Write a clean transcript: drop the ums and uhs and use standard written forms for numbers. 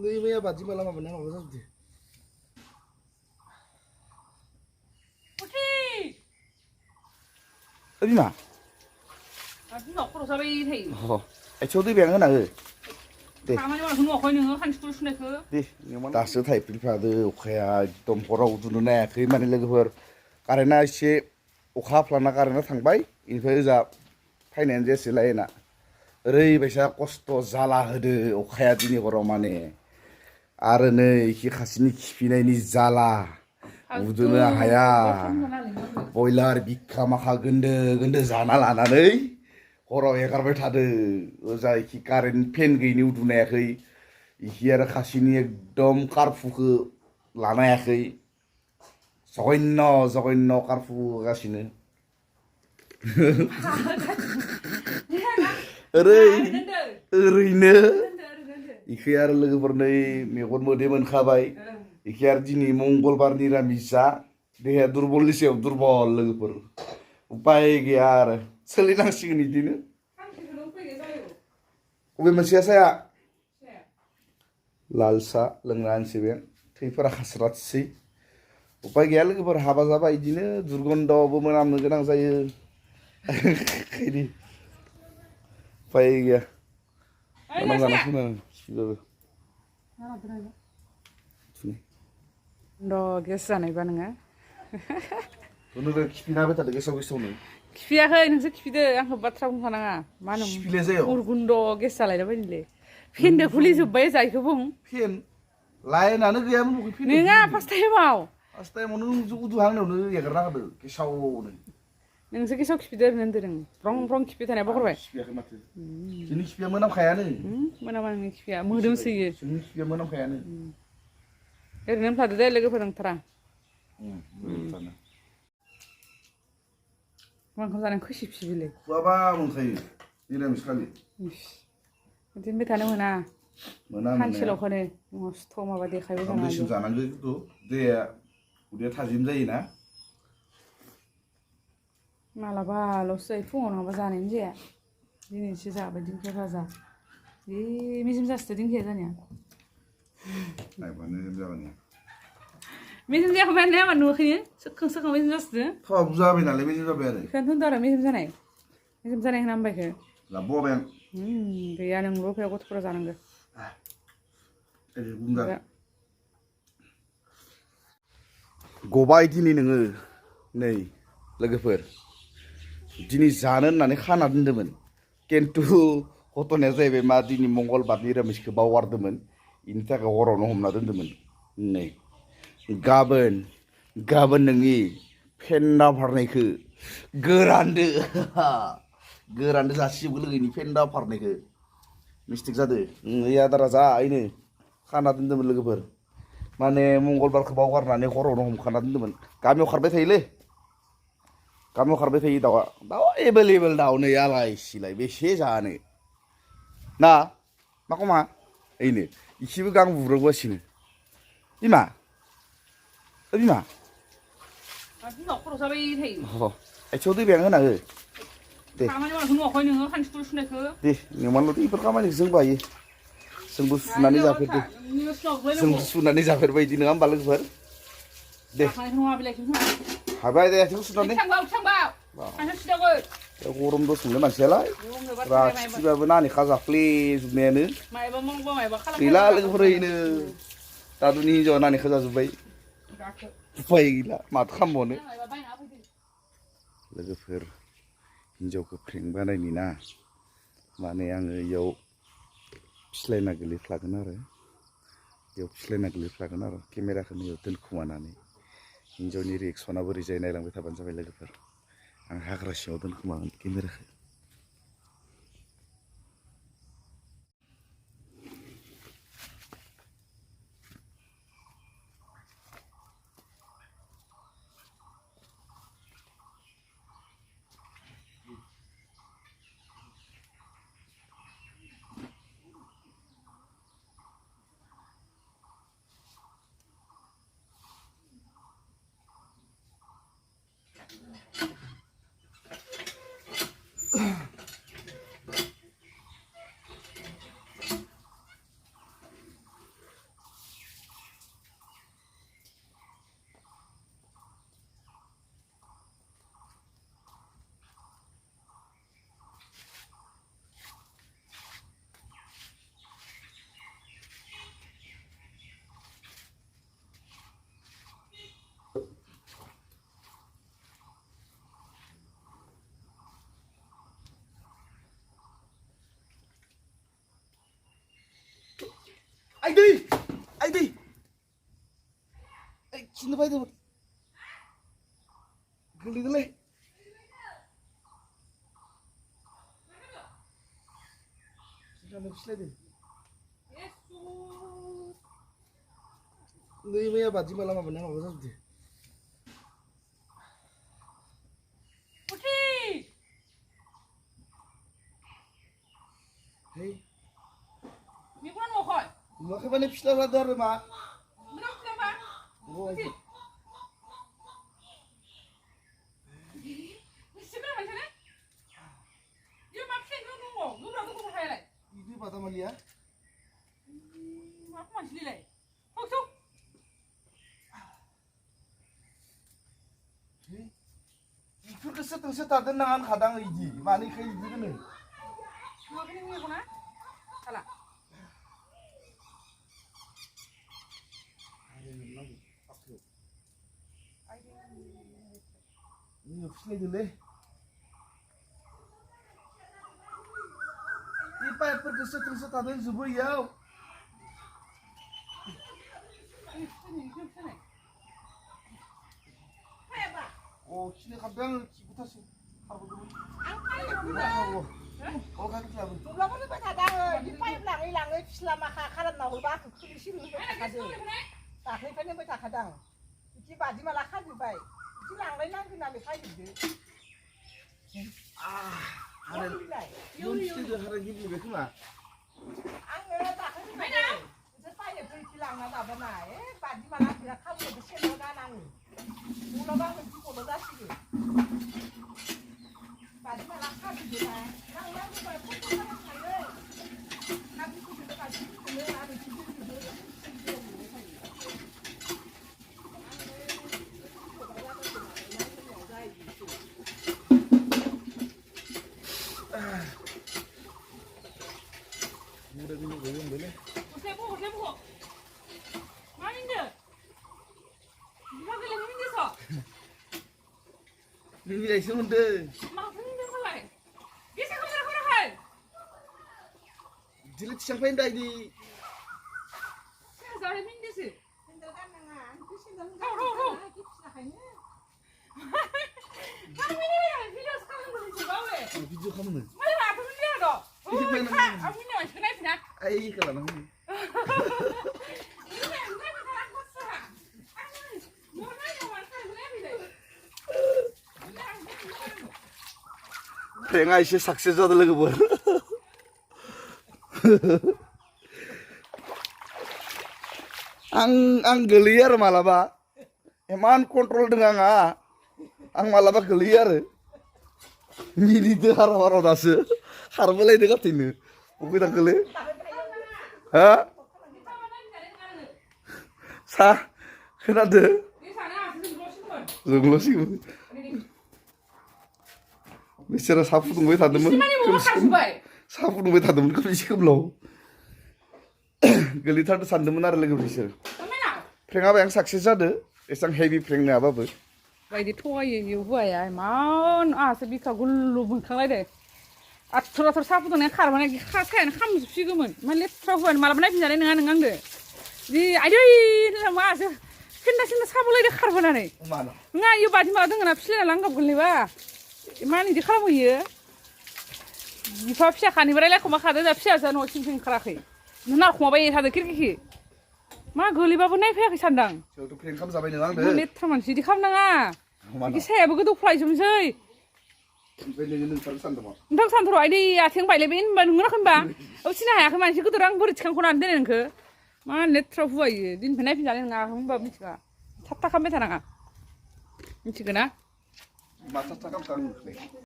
Ini maya baji malam apa nih apa sih? Abi mà. Aku nggak perlu sampai ini. Chỗ tôi bèn cái nào rồi? Kamu cuma semua kau ini kan sudah sudah ke. Đi, 다시 타입 필파드 오카야 좀 보러 우두네 그만이 레그퍼 카레나 시 오카 플라나 카레나 थांबाय इनिफ्राय जा फाइनायानो जेसेलायना ओरैबायसा खस्थ' जाला होदो अखाया दिनै हराव माने आरो नै इखि खासिनि खिफिनायनि जाला उदुनो हाया बयलार बिखा माखा गोन्दो गोन्दो जाना लानानै हराव एगारबाय थादो ओजा इखि कारेन्ट फेन गैयिनि उदुनायाखै इखि आरो खासिनि एकदम कारफुखौ लानो हायाखै जघन्य कारफु होगासिनो ओरैनो इखि आरो लोगोफोरनै मेगन मोदै मोनखाबाय इखि आरो दिनै मंगलबार निरामिस जा देहाया दुरबलनि सायाव दुरबल लोगोफोर उपाय गैया आरो सोलिनांसिगोन इदिनो अबे मोनसेया साया लाल सा लोंनानैसै बे थैफोरा खास्रादसै उपाय गैया लोगोफोर हाबा जाबा इदिनो दुर्गन्धबो मोनामनो गोनां जायो इदि उपाय गैया मोनाम जाना फैनो खिबाबो गेस जानायबा नोङो नोङो खिफिनाबाय थादो गेसावनो खिफियाखै नोंसो खिफिदो आंखौ बाथ्रा बुंखानाङा मा होनो खिफिले जायो उरगुन्द गेस जालायला बायदिलै फेनदो खुलिजोब्बाय जायखौ बुं फेन लाइनानो गैयामोन बबे फेन नोङा फार्स्ट टाइमाव नों उदुहांनायावनो एगारना होदो गेसावनो नोंसो गेसाव खिफिदो ओरैनो होनदो नों ब्रं ब्रं खिफि थानाया बगरबाय खिफियाखै माथो जोंनि खिफिया मोनामखायानो मोनामा नोंनि खिफिया मोदोमसोयो जोंनि खिफिया मोनामखायानो ओरैनो होनफ्लादो दे लोगोफोर नोंथारा ओंखाम जानो खैसि फिबिलै खुवाबा मोनखायो निरामिस खालि बिदि होनबाय थानो मोना मोना सानसेल'खौनो मस्थ' माबा देखायबाय थानो दैसिम जानांगौ खिन्थु दैया उदैया थाजिम जायोना मालाबाल'सो जायो फुङाव नङाबा जानायानो जाया दिनैसो जाबाय दिंखिया भाजा जि मेजेम जासोदो दिंखिया जानाया नायबानो जागोन मेजेम जायाखै माने आंहा नुवाखैनो सोखां सोखां मेजेम जासोदो थावा बुरजा जाबाय नालाय मेजेम जाबाय आरो बेखौनोथ' होनदों आरो मेजेम जानाय होना होनबायखो लाबोबाय आं गैया नोंल' उफायाव गथ'फोरा जानांगौ गबाय दिनै नोङो नै लोगोफोर दिनै जानो होननानै खाना दोन्दोंमोन खिन्थु घटनाया जाहैबाय मा दिनै मंगलबार निरामिसखौ बावगारदोंमोन बेनि थाखाय हरावनो हमना दोन्दोंमोन नै गाबोन नोंनि फेन्दा फारनायखौ गोरानदो जासिजोबगोन लोगोनि फेन्दा फारनायखौ मिस्टेक जादो ओइ आदारा जा ओइनो खाना दोन्दोंमोन लोगोफोर माने मंगलबारखौ बावगारनानै हरावनो हमखाना दोन्दोंमोन गामियाव खारबाय थायोलै दाउआ एभेलेबेल दाउ नै आलाय सिलाय बेसे जानो ना मा खमा ओइनो इसेबो गां बुब्रावगासिनो बिमा बिमा खर' जाबाय थायो आथिङाव दै बें होना हो दे खामानि मावनायखौ नुवाखै नोङो खानसि खुरै सुनायखौ दे नोंमानोथ' बेफोर खामानिखौ जों बायो जोंबो सुनानै जाफेरदो जोंबो सुनानै जाफेरबाय बिदि नङा होमबा लोगोफोर दे हाबाय दे आथिंखौ सुनानै गरम दसमोनलाय मानसियालाय राखिबाबो नानि खाजाफ्लेजोबनायानो गैला लोगोफोर ओरैनो दादुनि हिन्जावा नानि खाजाजोब्बाय उफाय गैला माथो खालामबावनो लोगोफोर हिन्जावखौ प्रेंक बानायनि ना माने आङो इयाव फिस्लायना गोलैफ्लागोन आरो केमेराखौ नैयाव दोनखुमानानै हिन्जावनि रिएक्सना बोरै जायो नायलांबाय थाबानो जाबाय लोगोफोर आं हाग्रा सिङाव दोनखुमागोन केमेराखौ Aidi, Aidi. Sini baik tu. Geli geli. Sudah habis lagi. Ini punya baju malam apa nih? Apa saja? Hei. Ni pun mau kau. Makai balik pisau ada rumah. Belum kenapa? Oh. Sebenarnya macam mana? Dia makan lu dah hai leh. Ini pada malia. Apa masih leh? Hok. Hei. Ikut keset ada nangan kadang iji. Mana kayak iji kan? Lu kini ni apa nak? Salah. Ini habis lagi dulu. Ipa apa keset ada zubo yau. Oh, sini kadang kita sih. Harus dulu. Oh, kan kita. Belum ada kadang di pipe hilang selama karan mau bah kuli sini kadang. Tak ni pen be kadang. Iki baji malah kan di bai. Iki lang lai nang kena mai di. Ada. Yun sih ada gitu betul mah. Ang tak ni bai. Sepai ya pergi hilang na tak benar. Baji malah kena kamu di sini nang. Mula bang mesti kono dah sini. Baji malah kan di bai. Nang di bai pun tak ada. Nabi tu kita baji ni ada di sini. Udah gini goyang boleh. Usai bu. Mana ni? Dia kena ni so. Ini lagi semudah. Mak ni dia kau. Bisa kau hal. Jilit sampai dah di. Saya zahir ni sih. Tinggalkan nangan. Itu sih dalam Roh. kisahnya. Kamu ni video sekarang boleh coba weh. Video kamu nih. Mana aku ni dia dah. Oh, aku ni macam mana sih nak? Ay, kalau nang. Tengah isi sukses ada lagi ber. Ang geliar malah ba. Eman kontrol dengan ang malah ba geliar. Mini tu hara dasa. Harbelai dekat ini. Buku tak geli. Ha? Sah. Kenapa? Zunglo sih. Bicara sapu tunggu tadi mun. Sapu tunggu tadi mun kau isi keblau. Geli tadi sandemun ada lagi bicara. Prank apa yang sukses ada? Esang heavy prank ni apa ber? Baik di tua ye buat ya. Mau sebi kagul lubang kang lede. Atur sapu tu ni kar mana kan ham sih gumun. Malah terawan malah mana pinjari nengang deh. Di aduh ini sama aja. Kena sapu lede kar mana ni? Mana? Nggak you baju malah dengan apa sih langgap guli ba. Mana di kar ya? Di papsya kan ibarat aku makan ada papsya saya nak cincin kerakhi. Nana aku mau bayar ada kiri. Ma guli ba pun naik pihak sandang. Kalau tu prank kamu sampai nengang deh. Mana teman sih di kam nanga. Mana? Ini saya begitu fly cuma sih. Beli ni nang sandang. Entah santur ini ya tiang bayi lebih ini baru nggak kan bang. Abis ini ya kemarin sih kita orang beri cikang konan deh nengke. Mana net terus buat din pernah pinjaman nggak kamu bawa micika. Catat kami tanah. Micika na. Masa cakap kan.